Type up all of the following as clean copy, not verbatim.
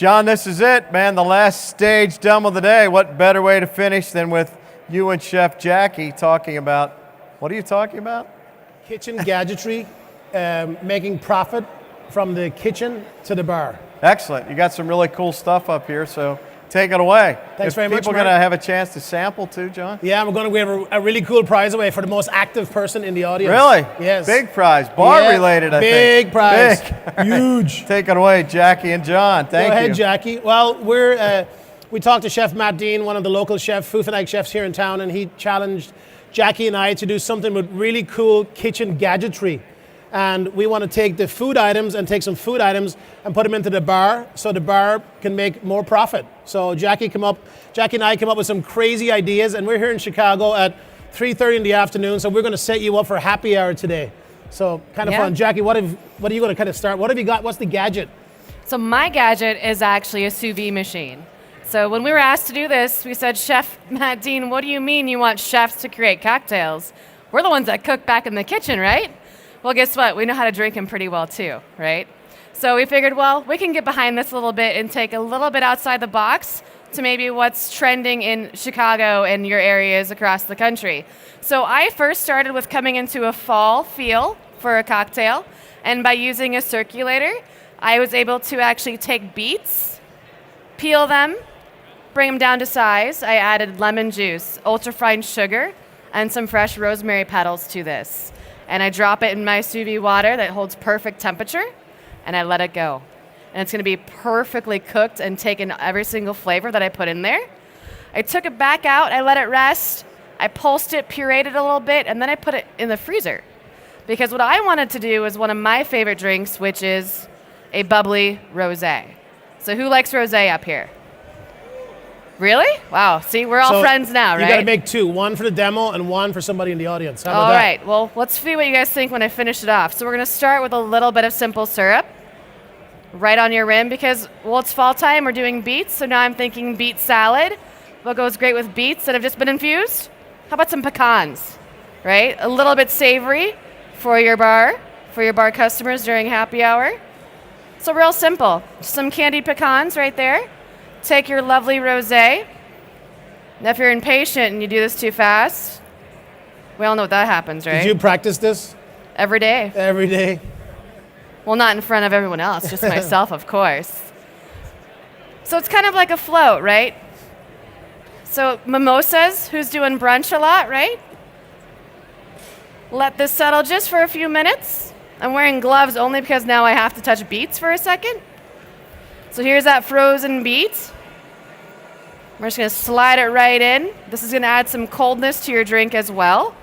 John, this is it, man. The last stage demo of the day. What better way to finish than with you and Chef Jaci talking about, what are you talking about? Kitchen gadgetry, making profit from the kitchen to the bar. Excellent. You got some really cool stuff up here, so take it away. Thanks very much, People going to have a chance to sample too, John? Yeah, we're going to give a really cool prize away for the most active person in the audience. Really? Yes. Big prize. Bar related, I think. Big prize. Big. Huge. Take it away, Jaci and John. Thank you. Go ahead, Jaci. Well, we talked to Chef Matt Dean, one of the local Food Fanatic chefs here in town, and he challenged Jaci and I to do something with really cool kitchen gadgetry. And we want to take the food items and take some food items and put them into the bar so the bar can make more profit. So Jaci and I came up with some crazy ideas, and we're here in Chicago at 3:30 in the afternoon, so we're going to set you up for happy hour today. So kind of fun. Jaci, what are you going to kind of start? What have you got? What's the gadget? So my gadget is actually a sous vide machine. So when we were asked to do this, we said, Chef Matt Dean, what do you mean you want chefs to create cocktails? We're the ones that cook back in the kitchen, right? Well, guess what? We know how to drink them pretty well too, right? So we figured, well, we can get behind this a little bit and take a little bit outside the box to maybe what's trending in Chicago and your areas across the country. So I first started with coming into a fall feel for a cocktail, and by using a circulator, I was able to actually take beets, peel them, bring them down to size. I added lemon juice, ultra-fine sugar, and some fresh rosemary petals to this. And I drop it in my sous vide water that holds perfect temperature, and I let it go. And it's going to be perfectly cooked and taken every single flavor that I put in there. I took it back out, I let it rest, I pulsed it, pureed it a little bit, and then I put it in the freezer. Because what I wanted to do is one of my favorite drinks, which is a bubbly rosé. So who likes rosé up here? Really? Wow. See, we're all friends now, right? You got to make two. One for the demo and one for somebody in the audience. How about that? All right. Well, let's see what you guys think when I finish it off. So we're going to start with a little bit of simple syrup right on your rim because, well, it's fall time. We're doing beets. So now I'm thinking beet salad. What goes great with beets that have just been infused? How about some pecans, right? A little bit savory for your bar customers during happy hour. So real simple. Some candied pecans right there. Take your lovely rosé. Now, if you're impatient and you do this too fast, we all know what that happens, right? Did you practice this? Every day. Every day. Well, not in front of everyone else, just myself, of course. So it's kind of like a float, right? So mimosas, who's doing brunch a lot, right? Let this settle just for a few minutes. I'm wearing gloves only because now I have to touch beets for a second. So here's that frozen beet. We're just going to slide it right in. This is going to add some coldness to your drink as well.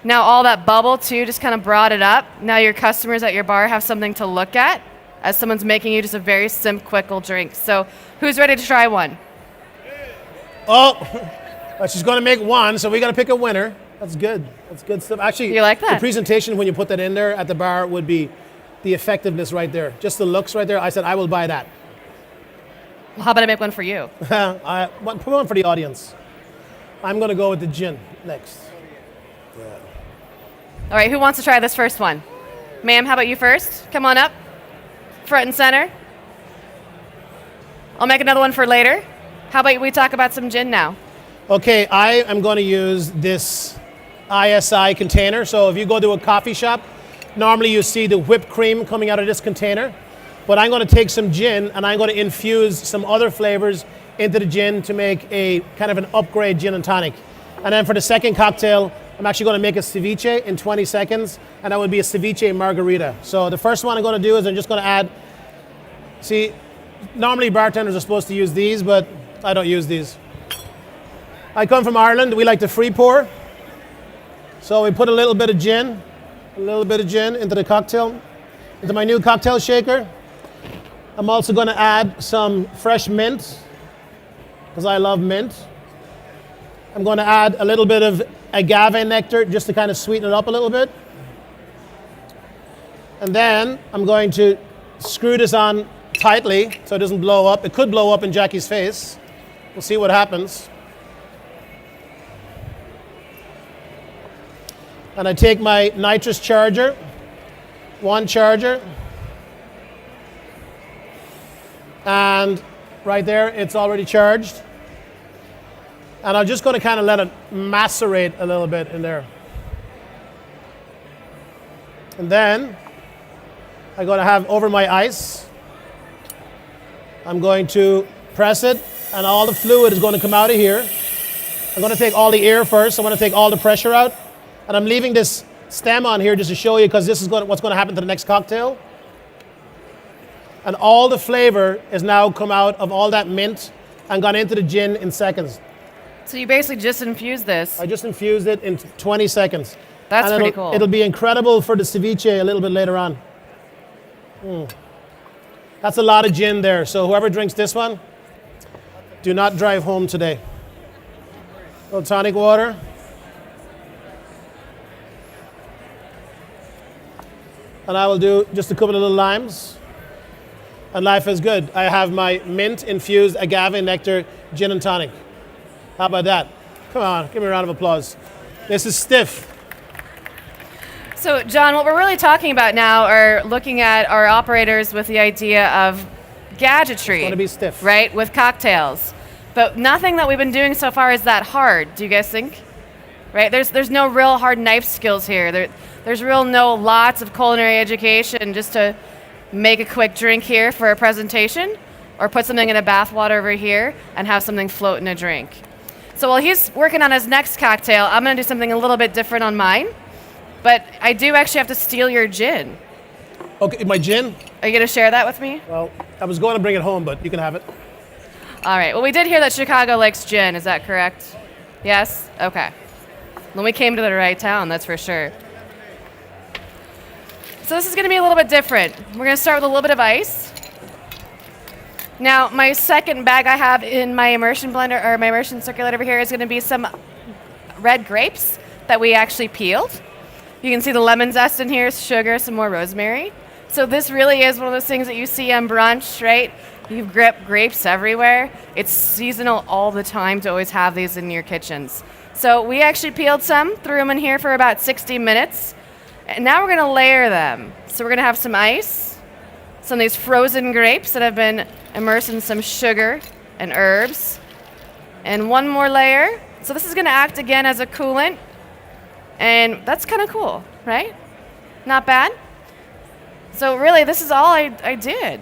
Now all that bubble too just kind of brought it up. Now your customers at your bar have something to look at as someone's making you just a very simple, quick drink. So who's ready to try one? Oh, she's going to make one, so we got to pick a winner. That's good. That's good stuff. Actually, you like that? The presentation when you put that in there at the bar would be the effectiveness right there. Just the looks right there. I said, I will buy that. Well, how about I make one for you? Put one for the audience. I'm going to go with the gin next. Yeah. All right, who wants to try this first one? Ma'am, how about you first? Come on up. Front and center. I'll make another one for later. How about we talk about some gin now? Okay, I am going to use this ISI container. So if you go to a coffee shop, normally you see the whipped cream coming out of this container. But I'm going to take some gin and I'm going to infuse some other flavors into the gin to make a kind of an upgrade gin and tonic. And then for the second cocktail, I'm actually going to make a ceviche in 20 seconds, and that would be a ceviche margarita. So the first one I'm going to do is I'm just going to add, see, normally bartenders are supposed to use these, but I don't use these. I come from Ireland, we like to free pour. So we put a little bit of gin into the cocktail, into my new cocktail shaker. I'm also going to add some fresh mint, because I love mint. I'm going to add a little bit of agave nectar just to kind of sweeten it up a little bit. And then I'm going to screw this on tightly so it doesn't blow up. It could blow up in Jaci's face. We'll see what happens. And I take my nitrous charger, one charger, And right there, it's already charged. And I'm just going to kind of let it macerate a little bit in there. And then I'm going to have over my ice. I'm going to press it, and all the fluid is going to come out of here. I'm going to take all the air first. I'm going to take all the pressure out. And I'm leaving this stem on here just to show you, because this is what's going to happen to the next cocktail. And all the flavor is now come out of all that mint and gone into the gin in seconds. So you basically just infused this. I just infused it in 20 seconds. That's and pretty cool. It'll be incredible for the ceviche a little bit later on. That's a lot of gin there. So whoever drinks this one, do not drive home today. A little tonic water. And I will do just a couple of little limes. And life is good. I have my mint infused agave nectar gin and tonic. How about that? Come on, give me a round of applause. This is stiff. So, John, what we're really talking about now are looking at our operators with the idea of gadgetry. It's gonna be stiff. Right, with cocktails. But nothing that we've been doing so far is that hard, do you guys think? Right, there's no real hard knife skills here. There's lots of culinary education just to make a quick drink here for a presentation, or put something in a bath water over here and have something float in a drink. So while he's working on his next cocktail, I'm gonna do something a little bit different on mine. But I do actually have to steal your gin. Okay, my gin? Are you going to share that with me? Well, I was going to bring it home, but you can have it. All right. Well, we did hear that Chicago likes gin. Is that correct? Yes? Okay. Then we came to the right town, that's for sure. So this is going to be a little bit different. We're going to start with a little bit of ice. Now, my second bag I have in my immersion blender, or my immersion circulator over here, is going to be some red grapes that we actually peeled. You can see the lemon zest in here, sugar, some more rosemary. So this really is one of those things that you see on brunch, right? You grip grapes everywhere. It's seasonal all the time to always have these in your kitchens. So we actually peeled some, threw them in here for about 60 minutes. And now we're gonna layer them. So we're gonna have some ice, some of these frozen grapes that have been immersed in some sugar and herbs, and one more layer. So this is gonna act again as a coolant. And that's kind of cool, right? Not bad. So really, this is all I did.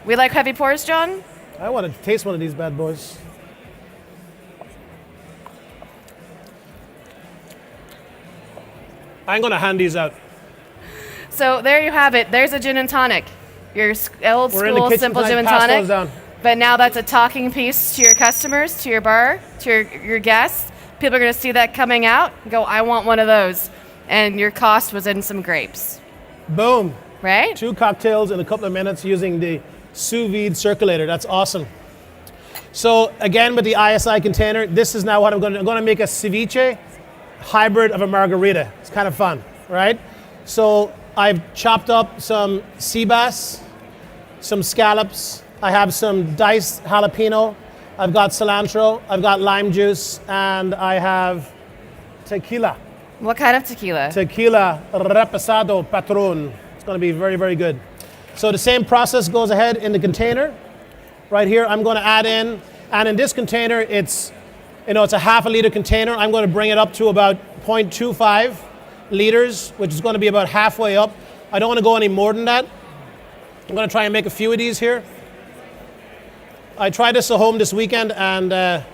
We like heavy pours, John? I want to taste one of these bad boys. I'm going to hand these out. So there you have it. There's a gin and tonic. Your old We're in the school kitchen simple tonight. gin and Pass tonic. those down. But now that's a talking piece to your customers, to your bar, to your guests. People are going to see that coming out and go, I want one of those. And your cost was in some grapes. Boom. Right? 2 cocktails in a couple of minutes using the sous vide circulator. That's awesome. So again, with the ISI container, this is now what I'm going to make a ceviche hybrid of a margarita. It's kind of fun, right? So I've chopped up some sea bass, some scallops. I have some diced jalapeno. I've got cilantro, I've got lime juice, and I have tequila. What kind of tequila? Tequila reposado patron. It's going to be very, very good. So the same process goes ahead in the container. Right here, I'm going to add in, and in this container, it's a half a liter container. I'm going to bring it up to about 0.25 liters, which is going to be about halfway up. I don't want to go any more than that. I'm going to try and make a few of these here. I tried this at home this weekend, and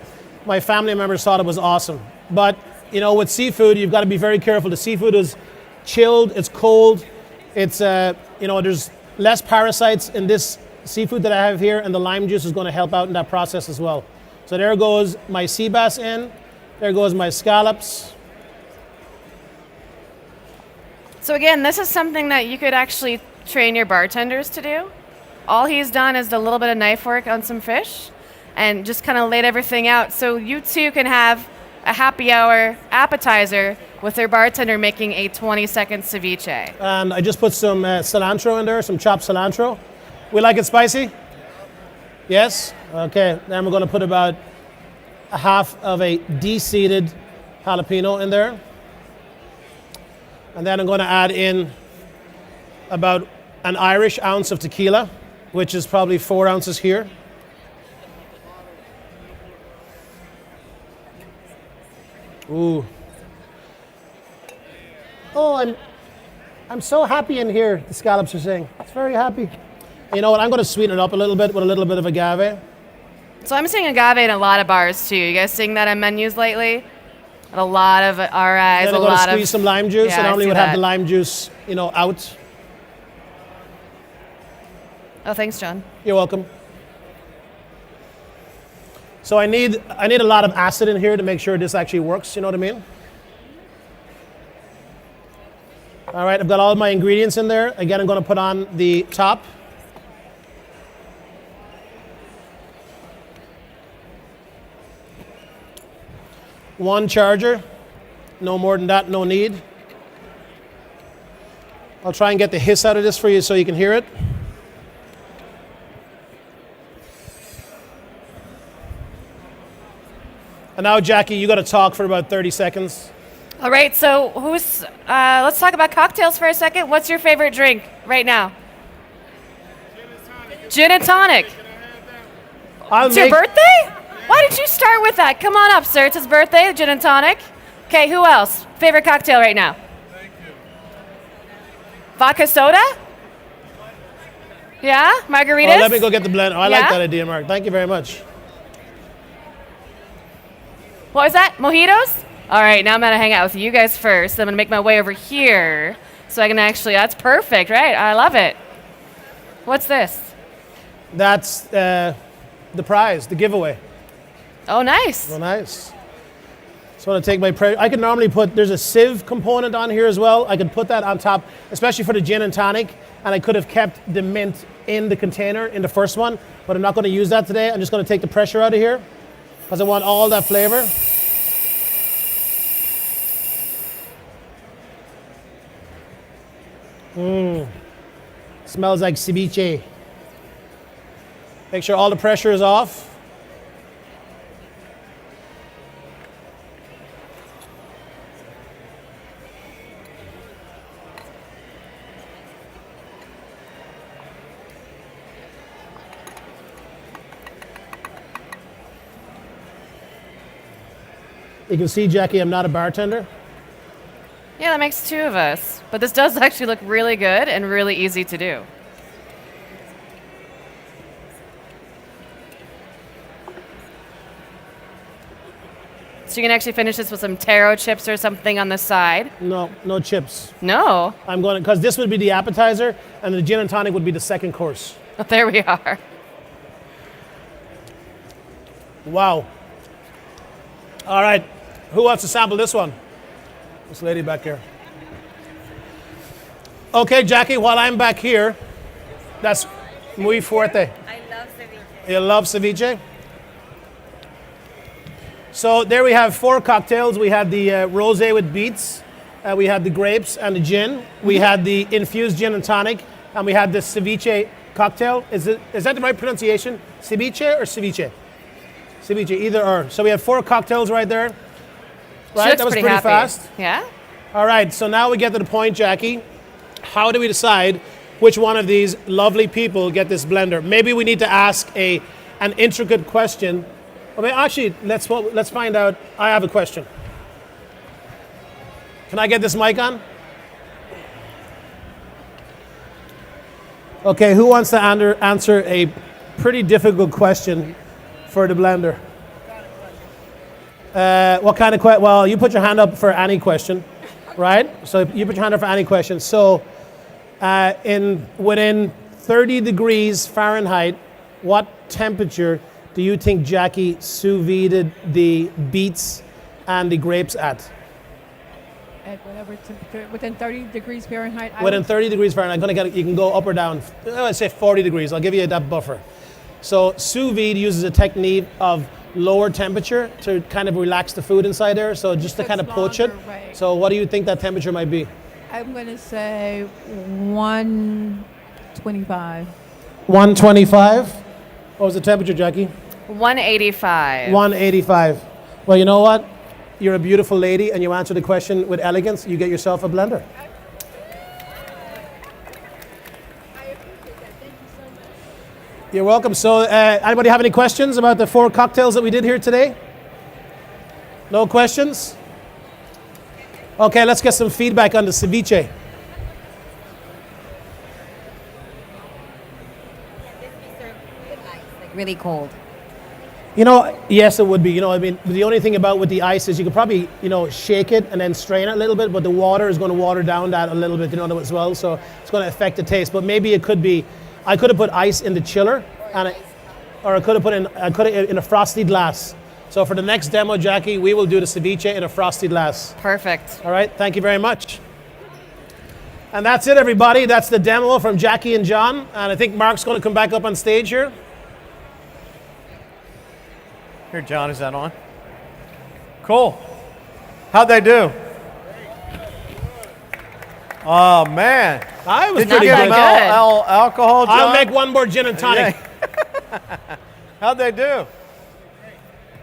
my family members thought it was awesome. But, with seafood, you've got to be very careful. The seafood is chilled, it's cold, it's, there's less parasites in this seafood that I have here, and the lime juice is going to help out in that process as well. So there goes my sea bass in, there goes my scallops. So again, this is something that you could actually train your bartenders to do. All he's done is a little bit of knife work on some fish and just kind of laid everything out. So you too can have a happy hour appetizer with their bartender making a 20-second ceviche. And I just put some cilantro in there, some chopped cilantro. We like it spicy? Yes? Okay, then we're going to put about a half of a de-seeded jalapeno in there. And then I'm going to add in about an Irish ounce of tequila. which is probably 4 ounces here. Ooh. Oh, I'm so happy in here, the scallops are saying. It's very happy. You know what, I'm going to sweeten it up a little bit with a little bit of agave. So I'm seeing agave in a lot of bars too. You guys seeing that on menus lately? At a lot of RIs, Then a I'm going to lot squeeze of. some lime juice. Yeah, I I normally see would have that. the lime juice, out. Oh, thanks, John. You're welcome. So I need a lot of acid in here to make sure this actually works, you know what I mean? All right, I've got all of my ingredients in there. Again, I'm going to put on the top. One charger, no more than that, no need. I'll try and get the hiss out of this for you so you can hear it. And now, Jackie, you got to talk for about 30 seconds. All right, so let's talk about cocktails for a second. What's your favorite drink right now? Gin and tonic. It's your birthday? Why did you start with that? Come on up, sir. It's his birthday, gin and tonic. Okay, who else? Favorite cocktail right now? Thank you. Vodka soda? Yeah? Margaritas? Oh, let me go get the blend. Oh, I like Yeah? that idea, Mark. Thank you very much. What was that? Mojitos? All right, now I'm going to hang out with you guys first. I'm going to make my way over here so I can actually, that's perfect, right? I love it. What's this? That's the prize, the giveaway. Oh, nice. Oh, nice. So I want to take my I could normally put, there's a sieve component on here as well. I could put that on top, especially for the gin and tonic, and I could have kept the mint in the container in the first one, but I'm not going to use that today. I'm just going to take the pressure out of here because I want all that flavor. Smells like ceviche. Make sure all the pressure is off. You can see, Jackie, I'm not a bartender. Yeah, that makes two of us. But this does actually look really good and really easy to do. So you can actually finish this with some taro chips or something on the side. No, no chips. No. I'm going to, because this would be the appetizer and the gin and tonic would be the second course. There we are. Wow. All right, who wants to sample this one? This lady back here. Okay, Jackie, while I'm back here, that's muy fuerte. I love ceviche. You love ceviche? So there we have 4 cocktails. We had the rosé with beets, we had the grapes and the gin, we had the infused gin and tonic, and we had the ceviche cocktail. Is that the right pronunciation? Ceviche or ceviche? Ceviche, either or. So we have 4 cocktails right there. She Right, looks that was pretty happy. fast. Yeah? All right, so now we get to the point, Jackie. How do we decide which one of these lovely people get this blender? Maybe we need to ask an intricate question. Okay, actually, let's find out. I have a question. Can I get this mic on? Okay, who wants to answer a pretty difficult question for the blender? What kind of question? Well, you put your hand up for any question, right? So you put your hand up for any question. So within 30 degrees Fahrenheit, what temperature do you think Jackie sous vide the beets and the grapes at? At whatever temperature, within 30 degrees Fahrenheit. Within 30 degrees Fahrenheit, you can go up or down. Let's say 40 degrees. I'll give you that buffer. So sous vide uses a technique of lower temperature to kind of relax the food inside there. So just to kind of poach it. Right. So what do you think that temperature might be? I'm going to say 125. 125. What was the temperature, Jackie? 185. 185. Well, you know what? You're a beautiful lady and you answer the question with elegance. You get yourself a blender. You're welcome. So, anybody have any questions about the 4 cocktails that we did here today? No questions? Okay, let's get some feedback on the ceviche. This be served with ice, like really cold. You know, yes, it would be. You know, I mean, the only thing about with the ice is you could probably, you know, shake it and then strain it a little bit, but the water is going to water down that a little bit, you know, as well. So it's going to affect the taste. But maybe it could be, I could have put ice in the chiller, or I could have put in a frosty glass. So for the next demo, Jackie, we will do the ceviche in a frosty glass. Perfect. All right, thank you very much. And that's it, everybody. That's the demo from Jackie and John. And I think Mark's going to come back up on stage here. Here, John, is that on? Cool. How'd they do? Oh, man. I was Did you pretty give good. them alcohol, John? I'll make one more gin and tonic. How'd they do?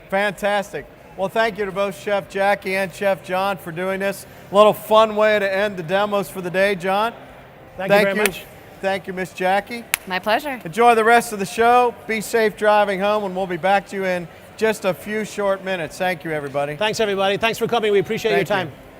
Fantastic. Well, thank you to both Chef Jackie and Chef John for doing this. A little fun way to end the demos for the day, John. Thank you very much. Thank you, Miss Jackie. My pleasure. Enjoy the rest of the show. Be safe driving home, and we'll be back to you in just a few short minutes. Thank you, everybody. Thanks, everybody. Thanks for coming. We appreciate your Thank time. you.